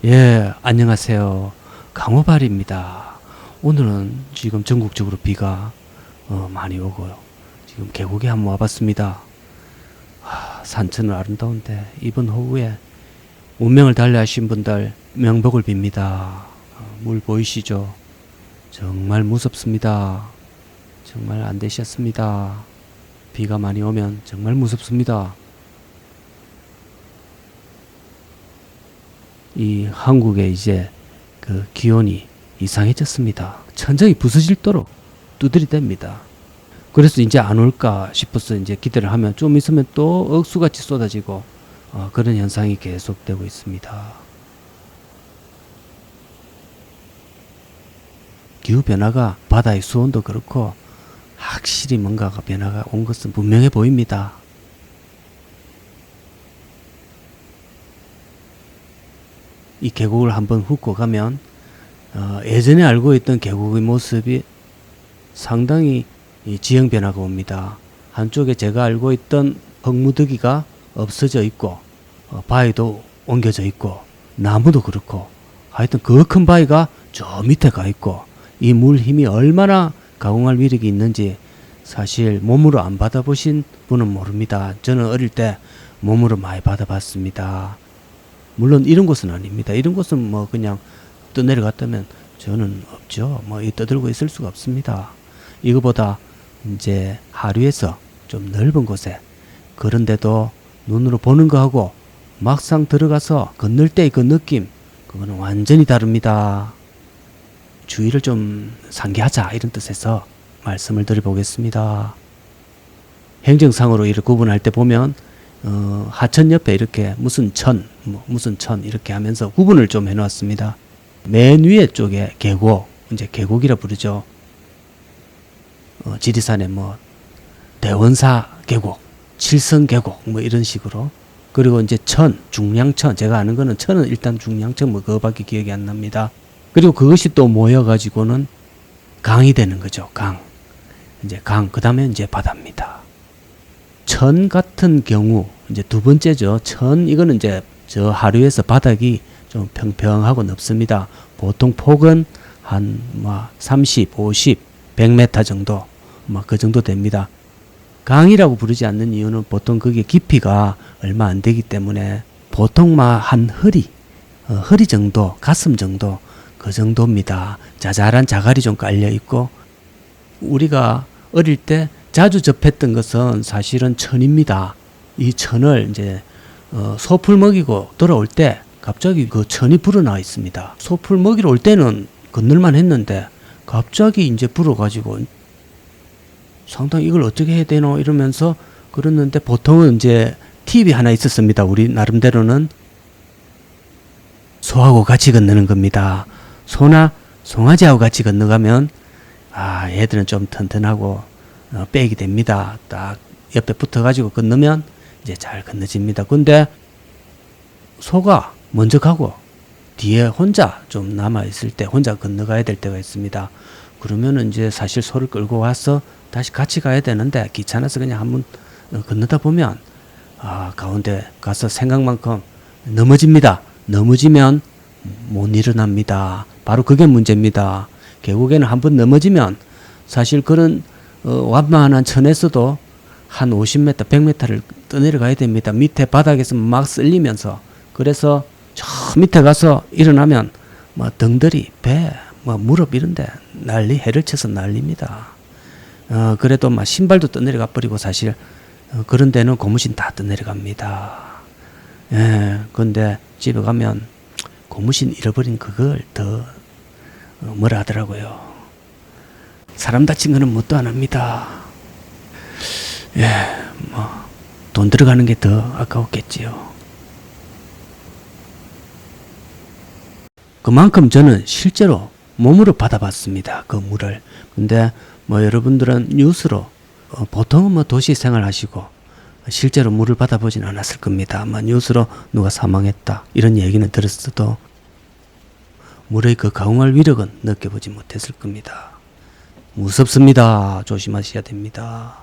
예, 안녕하세요. 강호발입니다. 오늘은 지금 전국적으로 비가 많이 오고요. 지금 계곡에 한번 와봤습니다. 산천은 아름다운데 이번 호우에 운명을 달리하신 분들 명복을 빕니다. 물 보이시죠? 정말 무섭습니다. 정말 안 되셨습니다. 비가 많이 오면 정말 무섭습니다. 이 한국에 이제 그 기온이 이상해졌습니다. 천장이 부서질도록 두드리 댑니다. 그래서 이제 안 올까 싶어서 이제 기대를 하면 좀 있으면 또 억수같이 쏟아지고 그런 현상이 계속되고 있습니다. 기후변화가 바다의 수온도 그렇고 확실히 뭔가가 변화가 온 것은 분명해 보입니다. 이 계곡을 한번 훑고 가면 예전에 알고 있던 계곡의 모습이 상당히 지형 변화가 옵니다. 한쪽에 제가 알고 있던 흙무더기가 없어져 있고 바위도 옮겨져 있고 나무도 그렇고 하여튼 그 큰 바위가 저 밑에 가 있고 이 물 힘이 얼마나 가공할 위력이 있는지 사실 몸으로 안 받아보신 분은 모릅니다. 저는 어릴 때 몸으로 많이 받아봤습니다. 물론 이런 곳은 아닙니다. 이런 곳은 뭐 그냥 떠내려갔다면 저는 없죠. 뭐 떠들고 있을 수가 없습니다. 이거보다 이제 하류에서 좀 넓은 곳에 그런데도 눈으로 보는 거하고 막상 들어가서 건널 때의 그 느낌 그거는 완전히 다릅니다. 주의를 좀 상기하자 이런 뜻에서 말씀을 드려보겠습니다. 행정상으로 이렇게 구분할 때 보면 하천 옆에 이렇게 무슨 천 이렇게 하면서 구분을 좀 해놓았습니다. 맨 위에 쪽에 계곡, 이제 계곡이라 부르죠. 지리산에 뭐 대원사 계곡, 칠성 계곡 뭐 이런 식으로. 그리고 이제 천, 중량천, 제가 아는 거는 천은 일단 중량천 뭐 그거밖에 기억이 안 납니다. 그리고 그것이 또 모여가지고는 강이 되는 거죠. 강. 이제 강, 그 다음에 이제 바다입니다. 천 같은 경우 이제 두 번째죠. 천 이거는 이제 저 하류에서 바닥이 좀 평평하고 넓습니다. 보통 폭은 한 30, 50, 100m 정도 그 정도 됩니다. 강이라고 부르지 않는 이유는 보통 그게 깊이가 얼마 안 되기 때문에 보통 한 허리 정도, 가슴 정도 그 정도입니다. 자잘한 자갈이 좀 깔려 있고 우리가 어릴 때 자주 접했던 것은 사실은 천입니다. 이 천을 이제 소풀 먹이고 돌아올 때 갑자기 그 천이 불어나 있습니다. 소풀 먹이러 올 때는 건널만 했는데 갑자기 이제 불어가지고 상당히 이걸 어떻게 해야 되노 이러면서 그랬는데 보통은 이제 팁이 하나 있었습니다. 우리 나름대로는 소하고 같이 건너는 겁니다. 소나 송아지하고 같이 건너가면 얘들은 좀 튼튼하고 빼기 됩니다. 딱 옆에 붙어가지고 건너면 이제 잘 건너집니다. 근데 소가 먼저 가고 뒤에 혼자 좀 남아있을 때 혼자 건너가야 될 때가 있습니다. 그러면은 이제 사실 소를 끌고 와서 다시 같이 가야 되는데 귀찮아서 그냥 한번 건너다 보면 가운데 가서 생각만큼 넘어집니다. 넘어지면 못 일어납니다. 바로 그게 문제입니다. 계곡에는 한번 넘어지면 사실 그런 완만한 천에서도 한 50m, 100m를 떠내려가야 됩니다. 밑에 바닥에서 막 쓸리면서. 그래서 저 밑에 가서 일어나면 덩더리, 배, 무릎 이런데 해를 쳐서 난립니다. 그래도 신발도 떠내려가 버리고 사실 그런 데는 고무신 다 떠내려갑니다. 근데 집에 가면 고무신 잃어버린 그걸 더 뭐라 하더라고요. 사람 다친 거는 뭣도 안 합니다. 돈 들어가는 게 더 아까웠겠지요. 그만큼 저는 실제로 몸으로 받아봤습니다. 그 물을. 근데 여러분들은 뉴스로 보통은 도시 생활 하시고 실제로 물을 받아보진 않았을 겁니다. 뉴스로 누가 사망했다 이런 얘기는 들었어도 물의 그 가공할 위력은 느껴보지 못했을 겁니다. 무섭습니다. 조심하셔야 됩니다.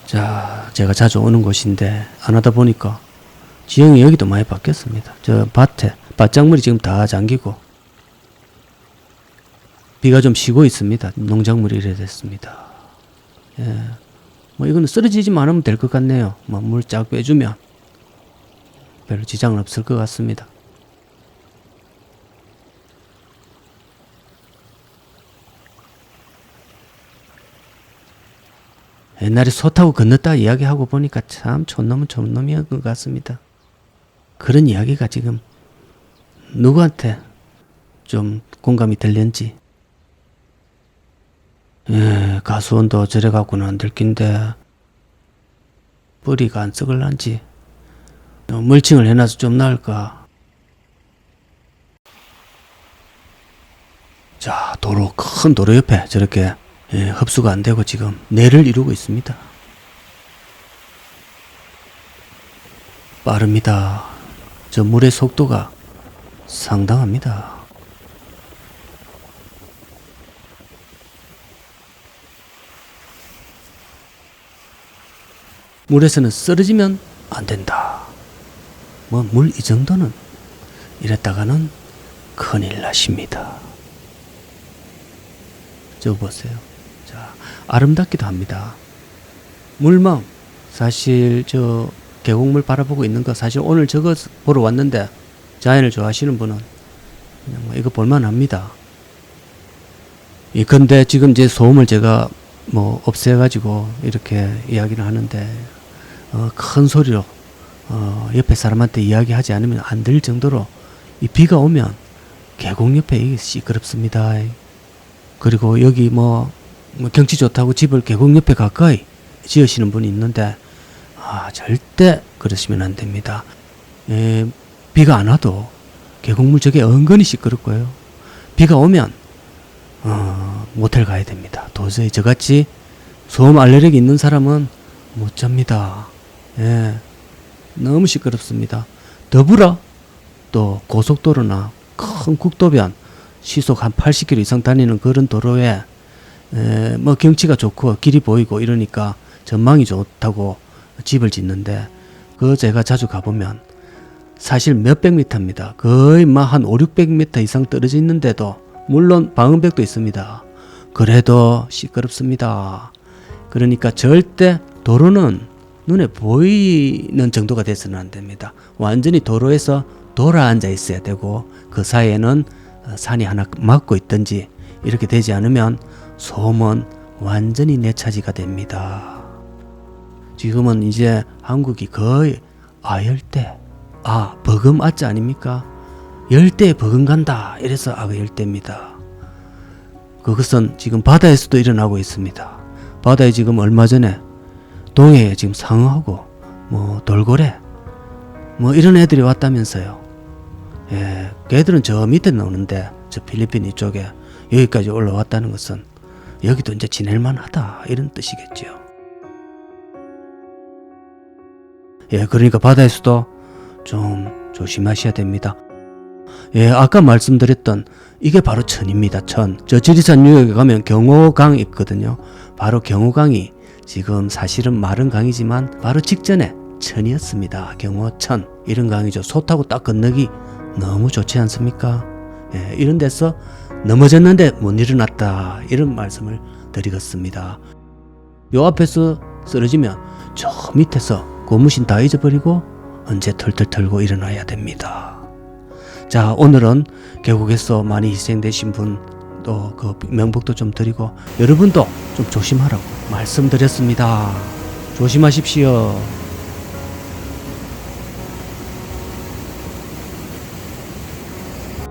자, 제가 자주 오는 곳인데 안 하다 보니까 지형이 여기도 많이 바뀌었습니다. 저 밭에 밭작물이 지금 다 잠기고 비가 좀 쉬고 있습니다. 농작물이 이래 됐습니다. 예. 뭐 이거는 쓰러지지만 않으면 될 것 같네요. 뭐 물 쫙 빼주면 별로 지장은 없을 것 같습니다. 옛날에 소 타고 건넜다 이야기하고 보니까 참 촌놈은 촌놈이었던 것 같습니다. 그런 이야기가 지금 누구한테 좀 공감이 들렸는지. 예, 가수원도 저래 갖고는 안 될 낀데 뿌리가 안 썩을란지 멀칭을 해놔서 좀 나을까. 자, 도로, 큰 도로 옆에 저렇게 흡수가 안 되고 지금 내를 이루고 있습니다. 빠릅니다. 저 물의 속도가 상당합니다. 물에서는 쓰러지면 안 된다. 뭐 물 이 정도는 이랬다가는 큰일 나십니다. 저 보세요. 자, 아름답기도 합니다. 물망, 사실 저 계곡물 바라보고 있는 거 사실 오늘 저거 보러 왔는데 자연을 좋아하시는 분은 그냥 뭐 이거 볼만합니다. 근데 지금 이제 소음을 제가 뭐 없애가지고 이렇게 이야기를 하는데 큰 소리로 옆에 사람한테 이야기하지 않으면 안 될 정도로 이 비가 오면 계곡 옆에 이게 시끄럽습니다. 그리고 여기 뭐 경치 좋다고 집을 계곡 옆에 가까이 지으시는 분이 있는데 절대 그러시면 안 됩니다. 비가 안 와도 계곡물 저게 은근히 시끄럽고요. 비가 오면 모텔 가야 됩니다. 도저히 저같이 소음 알레르기 있는 사람은 못 잡니다. 예, 너무 시끄럽습니다. 더불어 또 고속도로나 큰 국도변 시속 한 80km 이상 다니는 그런 도로에 뭐 경치가 좋고 길이 보이고 이러니까 전망이 좋다고 집을 짓는데 제가 자주 가보면 사실 몇백 미터입니다. 거의 한 500~600m 이상 떨어져 있는데도 물론 방음벽도 있습니다. 그래도 시끄럽습니다. 그러니까 절대 도로는 눈에 보이는 정도가 돼서는 안 됩니다. 완전히 도로에서 돌아앉아 있어야 되고 그 사이에는 산이 하나 막고 있든지 이렇게 되지 않으면 소음은 완전히 내차지가 됩니다. 지금은 이제 한국이 거의 열대, 버금 아자 아닙니까? 열대에 버금간다 이래서 열대입니다. 그것은 지금 바다에서도 일어나고 있습니다. 바다에 지금 얼마 전에 동해에 지금 상어하고 뭐 돌고래 뭐 이런 애들이 왔다면서요. 예, 걔들은 저 밑에 나오는데 저 필리핀 이쪽에 여기까지 올라왔다는 것은 여기도 이제 지낼만 하다 이런 뜻이겠죠. 예, 그러니까 바다에서도 좀 조심하셔야 됩니다. 예, 아까 말씀드렸던 이게 바로 천입니다. 천. 저 지리산 유역에 가면 경호강이 있거든요. 바로 경호강이 지금 사실은 마른 강이지만 바로 직전에 천이었습니다. 경호천. 이런 강이죠. 소 타고 딱 건너기 너무 좋지 않습니까? 예, 이런 데서 넘어졌는데 못 일어났다. 이런 말씀을 드리겠습니다. 요 앞에서 쓰러지면 저 밑에서 고무신 다 잊어버리고 언제 털털 털고 일어나야 됩니다. 자, 오늘은 계곡에서 많이 희생되신 분 또 그 명복도 좀 드리고 여러분도 좀 조심하라고 말씀드렸습니다. 조심하십시오.